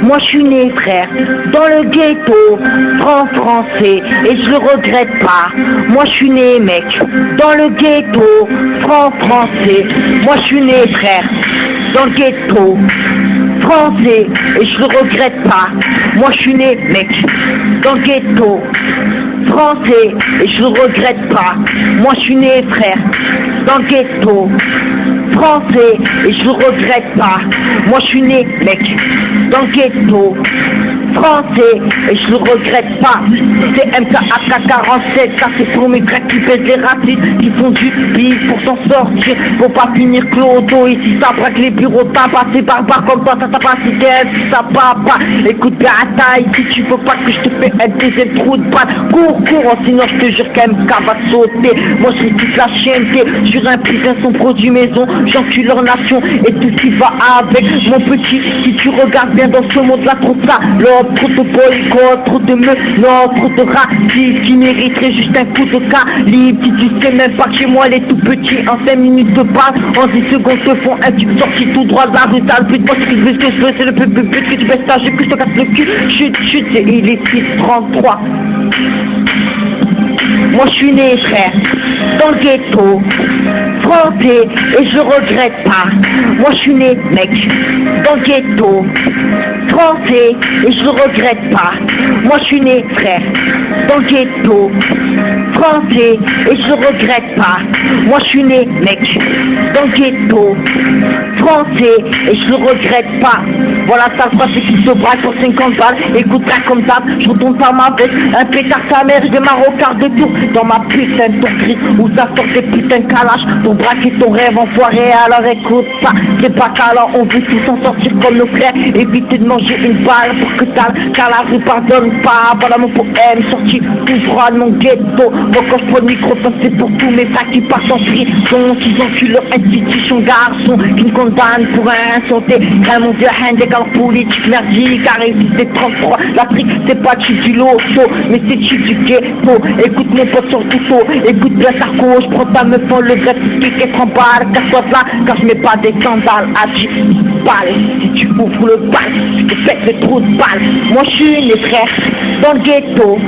Moi je suis né frère, dans le ghetto, français, et je le regrette pas. Moi je suis né mec, dans le ghetto, français. Moi je suis né frère, dans le ghetto, français, et je le regrette pas. Moi je suis né mec, dans le ghetto, français, et je le regrette pas. Moi je suis né frère, dans le ghetto, français, et je le regrette pas. Moi je suis né mec, dans le ghetto, français, et je le regrette pas. C'est MKAK47, ça c'est pour mes cracks qui pèsent les racistes, qui font du bif pour s'en sortir, pour pas finir clodo. Ici ça braque les bureaux, t'as passé barbare comme toi, ça t'a pas cité, si ça papa. Écoute bien à taille, si tu veux pas que je te fais un deuxième trou de balle, cours, sinon je te jure qu'MK va te sauter. Moi je toute la chienneté, sur un putain son produit maison, j'encule leur nation et tout ce qui va avec. Mon petit, si tu regardes bien dans ce monde là, trop de ça, l'homme, trop de boycott, trop de meufs, non, trop de racistes qui mériteraient juste un coup de calibre. Si tu sais même pas que chez moi les tout petits en 5 minutes de base, en 10 secondes te font un tube sorti tout droit de la rue. T'as le but, moi ce que je veux, c'est le but que tu baisses ta jupe, que je te casse le cul. Chut, c'est il est 6:33. Moi je suis né frère, dans le ghetto, français, et je regrette pas. Moi je suis né mec, dans le ghetto, français, et je le regrette pas. Moi je suis né frère, dans le ghetto, français, et je le regrette pas. Moi je suis né mec, dans le ghetto, français, et je le regrette pas. Voilà ça se passe et qui se braque pour 50 balles. Écoute là comme ça, je retourne par ma veste, un pétard sa mère, je démarre au quart de tour dans ma putain de tour gris où ça sort des putains de calages pour braquer ton rêve enfoiré. Alors écoute ça, c'est pas qu'alors on veut tous s'en sortir comme nos frères, éviter de manger une balle pour que t'as car la rue pardonne pas. Voilà mon poème sorti tout droit de mon ghetto. Moi quand je prends le microphone c'est pour tous mes frères qui partent en prison, qui enculent leur institution, garçon qui me condamnent pour insulter. Crains mon vieux handicap politique merdique, arrive c'est 33. L'Afrique c'est pas cheap du loto, mais c'est cheap du ghetto. Écoute mon pote sur tout haut, écoute bien Sarko, je prends ta meuf en le vrai qui est 30 balles, casse-toi là, car je mets pas des sandales à 10 balles. Si tu ouvres le bal, je te pète le trou de balle. Moi je suis les frères, dans le ghetto,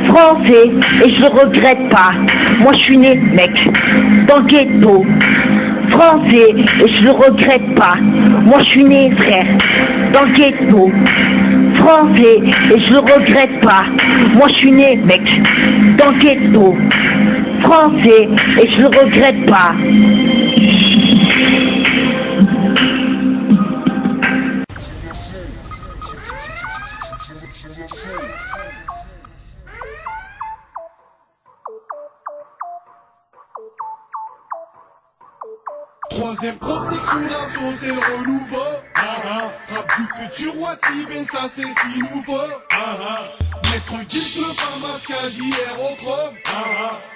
français, et je le regrette pas. Moi je suis né mec, dans le ghetto, français, et je le regrette pas. Moi je suis né frère, dans le ghetto, français, et je le regrette pas. Moi je suis né mec, dans le ghetto, français, et je le regrette pas. Troisième cross-section d'assaut, c'est le renouveau. Rap du futur Watib et ça c'est ce qu'il nous faut. Maître Gibbs, le pharmacien JR au chrome.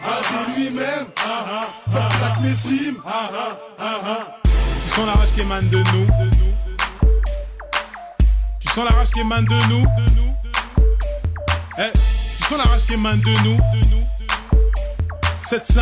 Adé lui-même. Black Nesrim. Tu sens la rage qui émane de nous. Tu sens la rage qui émane de nous. Tu sens la rage qui émane de nous. 7-5.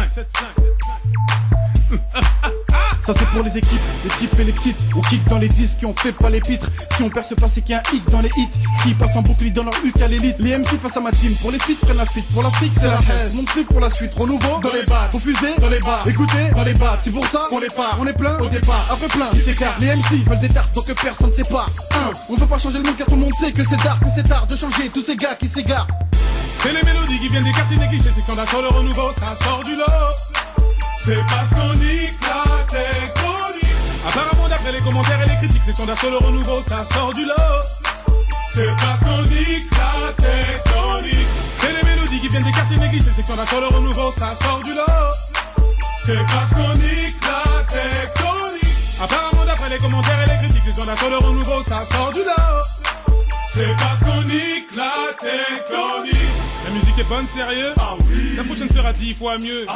Ça c'est pour les équipes, les types et les petites. On kick dans les disques qui ont fait pas les pitres. Si on perce pas c'est qu'il y a un hic dans les hits. S'ils passent en boucle dans leur huc à l'élite. Les MC face à ma team, pour les feats prennent la fuite. Pour l'Afrique c'est la haine, mon truc pour la suite. Renouveau dans les bars, confusé dans les bars. Écoutez dans les bars, c'est pour ça qu'on les part. On est plein au départ, après plein qui s'écartent. Les MC veulent des tartes donc que personne ne sait pas. On veut pas changer le monde car tout le monde sait que c'est tard de changer tous ces gars qui s'égarent. C'est les mélodies qui viennent des quartiers négligés. C'est quand sur le renouveau, ça sort du lot. C'est parce qu'on nique la tectonique. Apparemment d'après les commentaires et les critiques, c'est qu'on sur le renouveau, ça sort du lot. C'est parce qu'on nique la tectonique. C'est les mélodies qui viennent des quartiers négligés. C'est qu'on sur le renouveau, ça sort du lot. C'est parce qu'on nique la tectonique. Apparemment d'après les commentaires et les critiques, c'est qu'on sur le renouveau, ça sort du lot. C'est parce qu'on nique la tectonique. La musique est bonne, sérieux? Ah oui. La prochaine sera 10 fois mieux.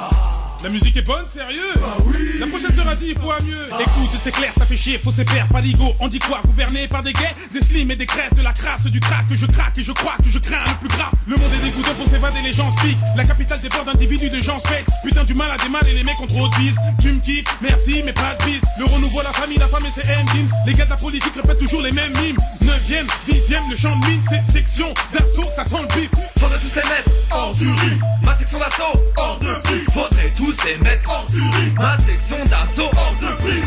La musique est bonne, sérieux? Ah oui. La prochaine sera 10 fois mieux. Écoute, c'est clair, ça fait chier, faut se perdre, pas d'ego. On dit quoi? Gouverné par des gays, des slims et des crêtes, la crasse du crack que je craque et je crois que je crains le plus grave. Le monde est dégoûtant pour s'évader, les gens se piquent. La capitale des bords d'individus, de gens se pèsent. Putain, du mal à des mal et les mecs ont trop de bis. Tu me kiffes, merci, mais pas de bis. Le renouveau renouveau, la famille et c'est M-Dims. Les gars de la politique répètent toujours les mêmes mimes. 9ème, 10ème, le champ de mine, c'est section d'assaut, ça sent le bif. Faudrait tous les mettre hors du riz. Ma section d'assaut, hors de prix. Faudrait tous les mettre hors du riz. Ma section d'assaut, hors de prix.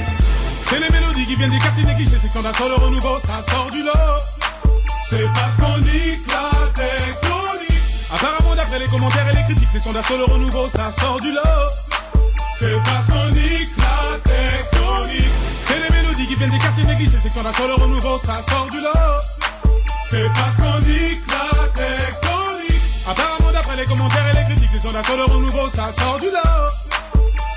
C'est les mélodies qui viennent des quartiers négligés, section d'assaut, le renouveau, ça sort du lot. C'est parce qu'on nique la tectonique. Apparemment d'après les commentaires et les critiques, section d'assaut, le renouveau, ça sort du lot. C'est parce qu'on nique la tectonique. C'est les mélodies qui viennent des quartiers négligés, section d'assaut, le renouveau, ça sort du lot. C'est parce qu'on nique la tectonique. Apparemment d'après les commentaires et les critiques, section d'assaut, le renouveau, ça sort du lot.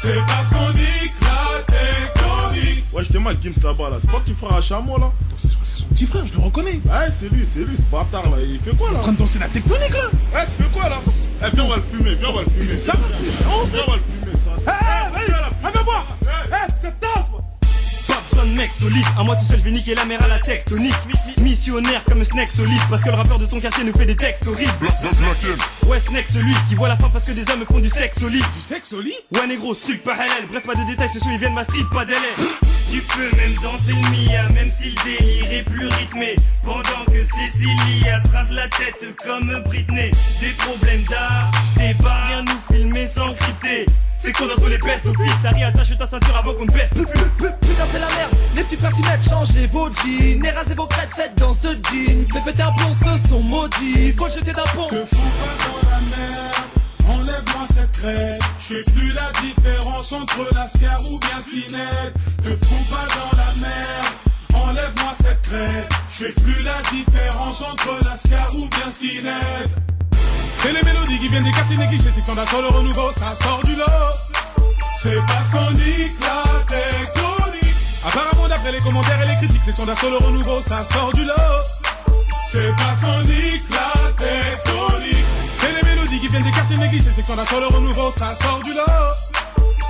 C'est parce qu'on nique la tectonique. Ouais, j'étais mal Gims là-bas là. C'est pas que tu feras un chameau là? C'est son petit frère, je le reconnais. Ouais, c'est lui, ce bâtard là. Il fait quoi là? En train de danser la tectonique là. Ouais, tu fais quoi là? Eh, viens, on va le fumer, viens, on va le fumer. Ça va, viens, on va le fumer, ça. viens voir. Ça danse. Pas besoin de mec solide, à moi tout seul je vais niquer la mer à la tectonique. Missionnaire comme Snake solide, parce que le rappeur de ton quartier nous fait des textes horribles. Ouais, Snake celui qui voit la fin parce que des hommes font du sexe solide. Du sexe au lit? Ouais négro, ce truc pas halal, bref pas de détails, ce soir ils viennent ma street, pas délai. Tu peux même danser le Mia, même si le délire est plus rythmé. Pendant que Cécilia se rase la tête comme Britney. Des problèmes d'art, des pas rien nous filmer sans crypter. Section d'assaut les bestes, au fils, Harry attache ta ceinture avant qu'on te baisse. Putain c'est la merde, les petits frères s'y mettent, changez vos jeans. Et rasez vos crêtes, cette danse de jeans. Fais péter un plomb, ce sont maudits, faut le jeter d'un pont. Te fous pas dans la merde, enlève-moi cette crête. Je fais plus la différence entre lascar ou bien skinhead. Te fous pas dans la merde, enlève-moi cette crête. Je fais plus la différence entre lascar ou bien skinhead. C'est les mélodies qui viennent des quartiers négligés, section d'assaut, le renouveau, ça sort du lot. C'est parce qu'on nique la tectonique. Apparemment d'après les commentaires et les critiques, section d'assaut, le renouveau, ça sort du lot. C'est parce qu'on nique la tectonique. C'est les mélodies qui viennent des quartiers négligés, section d'assaut, le renouveau, ça sort du lot.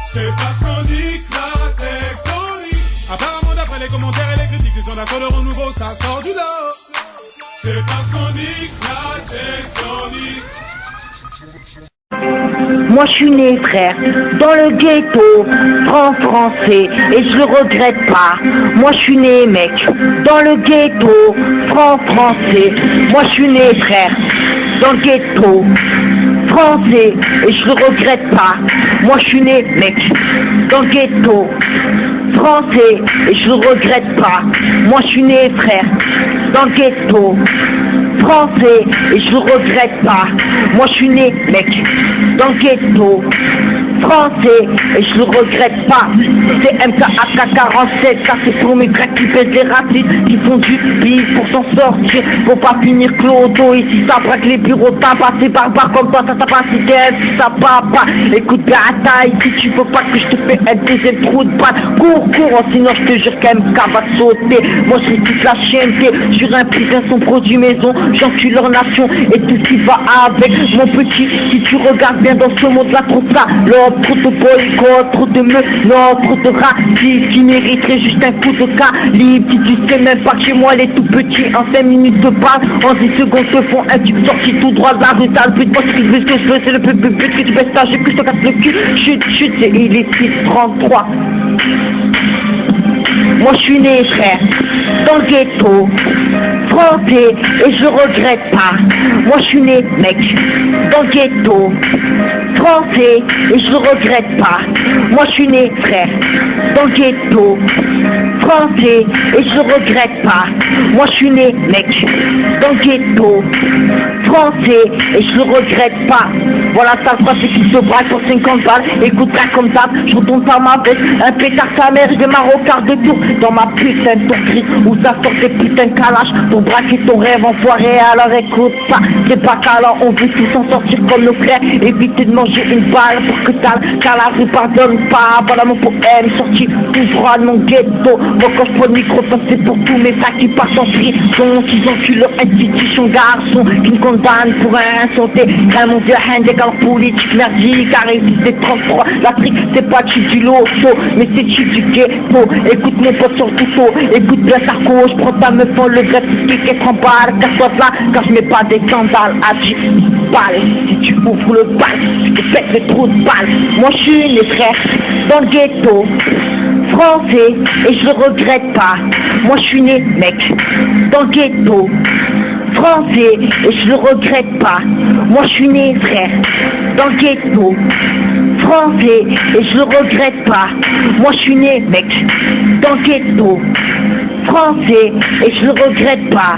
C'est parce qu'on nique la tectonique. Apparemment d'après les commentaires et les critiques, section d'assaut, le renouveau, ça sort du lot. C'est parce qu'on nique la tectonique. Moi je suis né frère, dans le ghetto, français, et je le regrette pas. Moi je suis né mec, dans le ghetto, français. Moi je suis né frère, dans le ghetto, français, et je le regrette pas. Moi je suis né mec, dans le ghetto, français, et je le regrette pas. Moi je suis né frère, dans le ghetto, français, et je le regrette pas. Moi je suis né mec, dans le ghetto, français, et je le regrette pas. C'est MKAK47, ça c'est pour mes cracks qui pèsent les racines, qui font du bif pour s'en sortir, faut pas finir clodo. Ici ça braque les bureaux, t'as passé barbare comme toi, ça t'a pas cité, ça va pas. Écoute bien à taille, si tu veux pas que je te fais un deuxième trou de balle, cours, sinon je te jure qu'MK va te sauter. Moi je suis toute la chienneté, sur un putain son produit maison, j'encule leur nation et tout ce qui va avec. Mon petit, si tu regardes bien dans ce monde là, trop de ça, l'autre, trop de boycott, trop de meufs, non, trop de racistes qui mériteraient juste un coup de calibre. Si tu sais même pas que chez moi les tout petits, en 5 minutes de balle, en 10 secondes te font un tube sorti tout droit de la rue, t'as le but, moi ce que je veux, c'est le but que tu baisses ta j'ai que je te casse le cul, chute, c'est il est 6:33. Moi je suis né frère, dans le ghetto, français, et je regrette pas. Moi je suis né mec, dans le ghetto, français, et je le regrette pas. Moi je suis né frère, dans le ghetto, français, et je le regrette pas. Moi je suis né mec, dans le ghetto, français, et je le regrette pas. Voilà ça le c'est qui se braque pour 50 balles. Écoute pas comme ça, je retourne par ma veste, un pétard sa mère, je démarre au quart de tour dans ma putain de tour gris où ça sort des putains de calages pour braquer ton rêve enfoiré. Alors écoute pas, c'est pas qu'alors on veut tous s'en sortir comme nos frères, éviter de manger une balle pour que t'as car la rue pardonne pas. Voilà mon poème sorti tout droit de mon ghetto. Moi quand je prends le micro, c'est pour tous mes frères qui partent en prison, qui enculent leur institution, garçons qui me condamnent pour insulter mon vieux handicap politique merdique, arrive des 33. L'Afrique c'est pas du loto, mais c'est du ghetto. Écoute mon pote sur tout haut, écoute bien Sarko, je prends ta meuf en le vrai qui est en balle, casse-toi là, car je mets pas des sandales à 10 balles. Si tu ouvres le bal, je te pète le trou de balle. Moi je suis les frères, dans le ghetto, français et je le regrette pas. Moi je suis né mec dans le ghetto. Français et je le regrette pas. Moi je suis né frère dans le ghetto. Français et je le regrette pas. Moi je suis né mec dans le ghetto. Français et je le regrette pas.